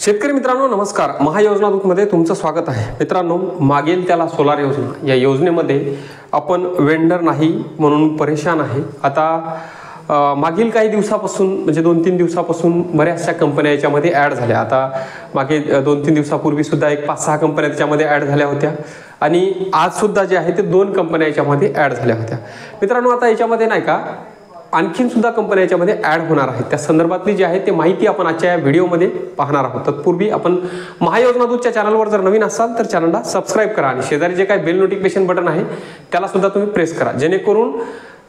शेतकरी मित्रांनो नमस्कार. महायोजना दूतमध्ये तुमचं स्वागत आहे. मित्रांनो, मागेल त्याला सोलार योजना या योजनेमध्ये आपण वेंडर नाही म्हणून परेशान आहे. आता मागील काही दिवसापासून म्हणजे 2-3 दिवसापासून बऱ्याचशा कंपन्या याच्यामध्ये ॲड झाल्या. आता मागे 2-3 दिवसापूर्वी सुद्धा एक 5-6 कंपन्या त्याच्यामध्ये ॲड झाल्या होत्या आणि आज सुद्धा जे आहे ते 2 कंपन्या याच्यामध्ये ॲड झाल्या होत्या. मित्रांनो, आता याच्यामध्ये नाही का आणखीन सुद्धा कंपन्या याच्यामध्ये ॲड होणार आहेत. त्या संदर्भातली जी आहे ते माहिती आपण आजच्या या व्हिडिओमध्ये पाहणार आहोत. तत्पूर्वी आपण महायोजना दूतच्या चॅनलवर जर नवीन असाल तर चॅनलला सबस्क्राईब करा आणि शेजारी जे काही बेल नोटिफिकेशन बटन आहे त्याला सुद्धा तुम्ही प्रेस करा, जेणेकरून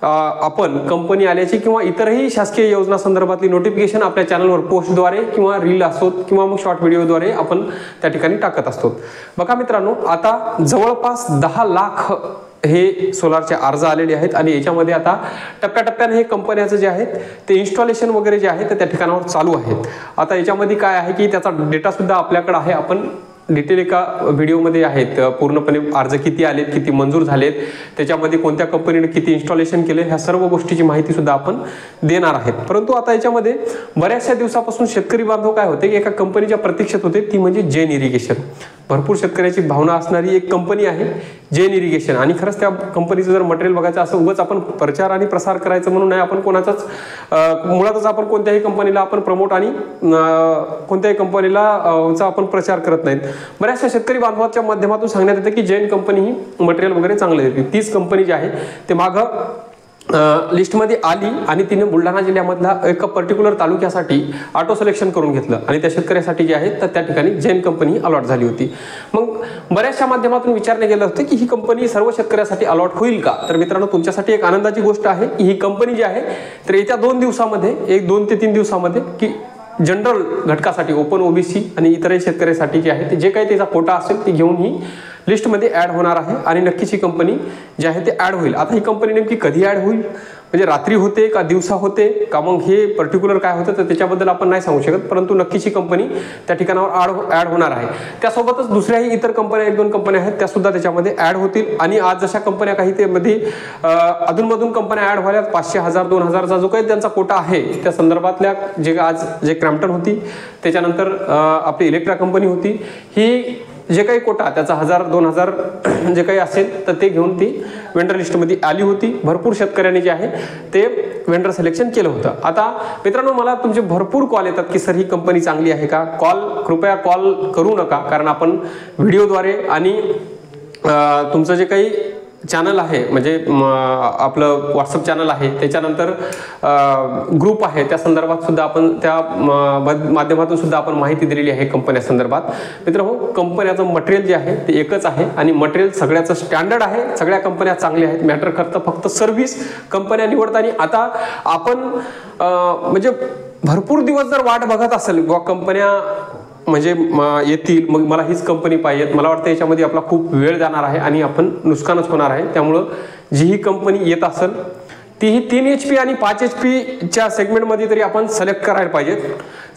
आपण कंपनी आल्याची किंवा इतरही शासकीय योजना संदर्भातली नोटिफिकेशन आपल्या चॅनलवर पोस्टद्वारे किंवा रील असोत किंवा मग शॉर्ट व्हिडिओद्वारे आपण त्या ठिकाणी टाकत असतो. बघा मित्रांनो, आता जवळपास 10 लाख हे सोलारचे अर्ज आलेले आहेत आणि याच्यामध्ये आता टप्प्याटप्प्याने हे कंपन्याचं जे आहेत ते इन्स्टॉलेशन वगैरे जे आहे ते त्या ठिकाणावर चालू आहेत. आता याच्यामध्ये काय आहे की त्याचा डेटा सुद्धा आपल्याकडे आहे. आपण डिटेल एका व्हिडिओमध्ये आहेत पूर्णपणे अर्ज किती आलेत, किती मंजूर झालेत, त्याच्यामध्ये कोणत्या कंपनीने किती इन्स्टॉलेशन केले, ह्या सर्व गोष्टीची माहिती सुद्धा आपण देणार आहेत. परंतु आता याच्यामध्ये बऱ्याचशा दिवसापासून शेतकरी बांधव काय होते की एका कंपनीच्या प्रतीक्षेत होते, ती म्हणजे जैन इरिगेशन. भरपूर शेतकऱ्याची भावना असणारी एक कंपनी आहे जैन इरिगेशन. आणि खरंच त्या कंपनीचं जर मटेरियल बघायचं असं उगाच आपण प्रचार आणि प्रसार करायचं म्हणून नाही, आपण कोणाचाच मुळातच आपण कोणत्याही कंपनीला आपण प्रमोट आणि कोणत्याही कंपनीला आपण प्रचार करत नाहीत. बऱ्याचशा शेतकरी बांधवाच्या माध्यमातून सांगण्यात येतं की जैन कंपनी ही मटेरियल वगैरे चांगलं देते. तीच कंपनी जी आहे ते मागं लिस्टमध्ये आली आणि तिने बुलढाणा जिल्ह्यामधला एका पर्टिक्युलर तालुक्यासाठी ऑटो सिलेक्शन करून घेतलं आणि त्या शेतकऱ्यासाठी जे आहे तर त्या ठिकाणी जैन कंपनी अलॉट झाली होती. मग बऱ्याचशा माध्यमातून विचारणे गेलं होतं की ही कंपनी सर्व शेतकऱ्यासाठी अलॉट होईल का. तर मित्रांनो, तुमच्यासाठी एक आनंदाची गोष्ट आहे की ही कंपनी जी आहे तर येत्या 2 दिवसामध्ये 2 ते 3 दिवसामध्ये की जनरल घटकासाठी ओपन ओबीसी आणि इतरही शेतकऱ्यासाठी जे आहे ते जे काही त्याचा कोटा असेल ते घेऊन ही लिस्टमध्ये ॲड होणार आहे आणि नक्कीच ही कंपनी जी आहे ते ॲड होईल. आता ही कंपनी नेमकी कधी ॲड होईल, म्हणजे रात्री होते का दिवसा होते का मग हे पर्टिक्युलर काय होतं तर त्याच्याबद्दल आपण नाही सांगू शकत. परंतु नक्कीच ही कंपनी त्या ठिकाणावर ॲड होणार आहे. त्यासोबतच दुसऱ्याही इतर कंपन्या 1-2 कंपन्या आहेत त्या सुद्धा त्याच्यामध्ये ॲड होतील. आणि आज जशा कंपन्या काही ते मध्ये अधूनमधून कंपन्या ॲड व्हायला 500, 1000, 2000चा जो काही त्यांचा कोटा आहे त्या संदर्भातल्या जे क्रॅम्प्टन होती, त्याच्यानंतर आपली इलेक्ट्रा कंपनी होती, ही जे काही कोटा त्याचा 1000-2000 जे काही असेल तर ते घेऊन ती वेंडर लिस्टमध्ये आली होती. भरपूर शेतकऱ्यांनी जे आहे ते वेंडर सिलेक्शन केलं होतं. आता मित्रांनो, मला तुमचे भरपूर कॉल येतात की सर ही कंपनी चांगली आहे का. कृपया कॉल करू नका, कारण आपण व्हिडिओद्वारे आणि तुमचं जे काही चॅनल आहे म्हणजे आपलं व्हॉट्सअप चॅनल आहे, त्याच्यानंतर ग्रुप आहे, त्या संदर्भात सुद्धा आपण त्या माध्यमातून सुद्धा आपण माहिती दिलेली आहे कंपन्या संदर्भात. मित्रांनो, कंपन्याचं मटेरियल जे आहे ते एकच आहे आणि मटेरियल सगळ्याचं स्टँडर्ड आहे. सगळ्या कंपन्या चांगल्या आहेत. मॅटर करतं फक्त सर्व्हिस कंपन्या निवडताना. आता आपण म्हणजे भरपूर दिवस जर वाट बघत असेल व कंपन्या म्हणजे येतील, मग मला हीच कंपनी पाहिजे, मला वाटतं याच्यामध्ये आपला खूप वेळ जाणार आहे आणि आपण नुकसानच होणार आहे. त्यामुळं जी ही कंपनी येत असेल तीही 3 HP आणि 5 HPच्या सेगमेंटमध्ये तरी आपण सिलेक्ट करायला पाहिजेत.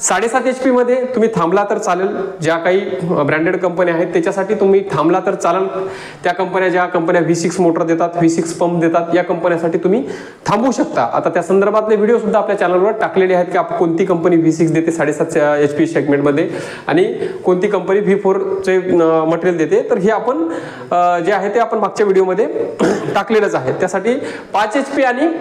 7.5 HP मध्ये तुम्ही थांबला तर चालेल. ज्या काही ब्रँडेड कंपन्या आहेत त्याच्यासाठी तुम्ही थांबला तर चालेल. त्या कंपन्या ज्या कंपन्या V6 मोटर देतात, V6 पंप देतात, या कंपन्यासाठी तुम्ही थांबू शकता. आता त्या संदर्भातले व्हिडिओ सुद्धा आपल्या चॅनलवर टाकलेले आहेत की आपण कोणती कंपनी V6 देते 7.5 HP सेगमेंटमध्ये आणि कोणती कंपनी V4 चे मटेरियल देते. तर हे आपण जे आहे ते आपण मागच्या व्हिडिओमध्ये टाकलेलंच आहे. त्यासाठी 5 HP आणि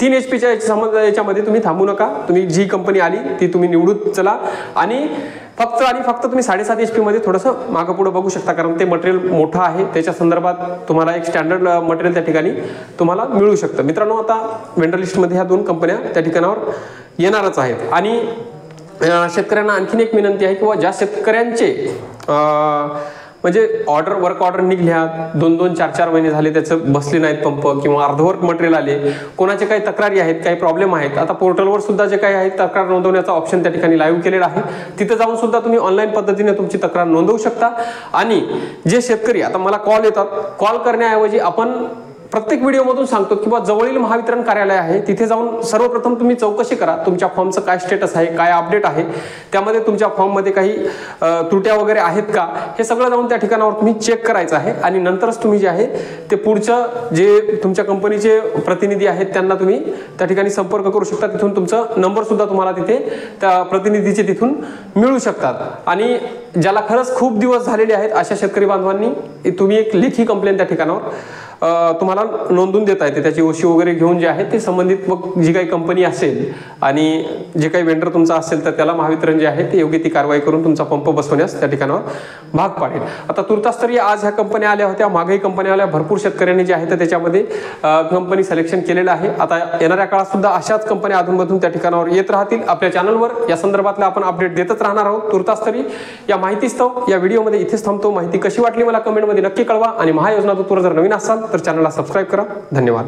3 HPच्या याच्यामध्ये तुम्ही थांबू नका. तुम्ही जी कंपनी आली ती तुम्ही निवडून चला आणि फक्त तुम्ही 7.5 HP मध्ये थोडंसं मागं पुढं बघू शकता, कारण ते मटेरियल मोठं आहे. त्याच्या संदर्भात तुम्हाला एक स्टँडर्ड मटेरियल त्या ठिकाणी तुम्हाला मिळू शकतं. मित्रांनो, आता वेंडर लिस्टमध्ये ह्या 2 कंपन्या त्या ठिकाणावर येणारच आहेत. आणि शेतकऱ्यांना आणखीन एक विनंती आहे किंवा ज्या शेतकऱ्यांचे म्हणजे वर्क ऑर्डर निघल्या 2-2, 4-4 महिने झाले त्याचं बसले नाहीत पंप किंवा अर्धवट मटेरियल आले, कोणाचे काही तक्रारी आहेत, काही प्रॉब्लेम आहेत, आता पोर्टलवर सुद्धा जे काही आहे तक्रार नोंदवण्याचा ऑप्शन त्या ठिकाणी लाईव्ह केलेला आहे. तिथे जाऊन सुद्धा तुम्ही ऑनलाईन पद्धतीने तुमची तक्रार नोंदवू शकता. आणि जे शेतकरी आता मला कॉल येतात, कॉल करण्याऐवजी आपण प्रत्येक व्हिडिओमधून सांगतो की जवळील महावितरण कार्यालय आहे तिथे जाऊन सर्वप्रथम तुम्ही चौकशी करा तुमच्या फॉर्मचं काय स्टेटस आहे, काय अपडेट आहे, त्यामध्ये तुमच्या फॉर्ममध्ये काही त्रुट्या वगैरे आहेत का, हे सगळं जाऊन त्या ठिकाणावर तुम्ही चेक करायचं आहे आणि नंतरच तुम्ही जे आहे ते पुढचं जे तुमच्या कंपनीचे प्रतिनिधी आहेत त्यांना तुम्ही त्या ठिकाणी संपर्क करू शकता. तिथून तुमचा नंबर सुद्धा तुम्हाला तिथे त्या प्रतिनिधीचे तिथून मिळू शकतात. आणि ज्याला खरंच खूप दिवस झालेले आहेत अशा शेतकरी बांधवांनी तुम्ही एक लेखी कंप्लेंट त्या ठिकाणावर तुम्हाला नोंदवून देता येते. त्याची ओशी वगैरे घेऊन जे आहे ते संबंधित मग जी काही कंपनी असेल आणि जे काही वेंडर तुमचा असेल तर त्याला महावितरण जे आहे ते योग्य ती कारवाई करून तुमचा पंप बसवण्यास त्या ठिकाणावर भाग पाडेल. आता तुर्तास्तरीय आज ह्या कंपन्या आल्या होत्या, मागेही कंपन्या आल्या, भरपूर शेतकऱ्यांनी जे आहे तर त्याच्यामध्ये कंपनी सिलेक्शन केलेलं आहे. आता येणाऱ्या काळात सुद्धा अशाच कंपन्या अधूनमधून त्या ठिकाणावर येत राहतील. आपल्या चॅनलवर या संदर्भातला आपण अपडेट देतच राहणार आहोत. तुर्तास्तरीय या माहितीस्तव या व्हिडिओमध्ये इथेच थांबतो. माहिती कशी वाटली मला कमेंटमध्ये नक्की कळवा आणि महायोजना दूतवर जर नवीन असाल तर चॅनलला सबस्क्राईब करा. धन्यवाद.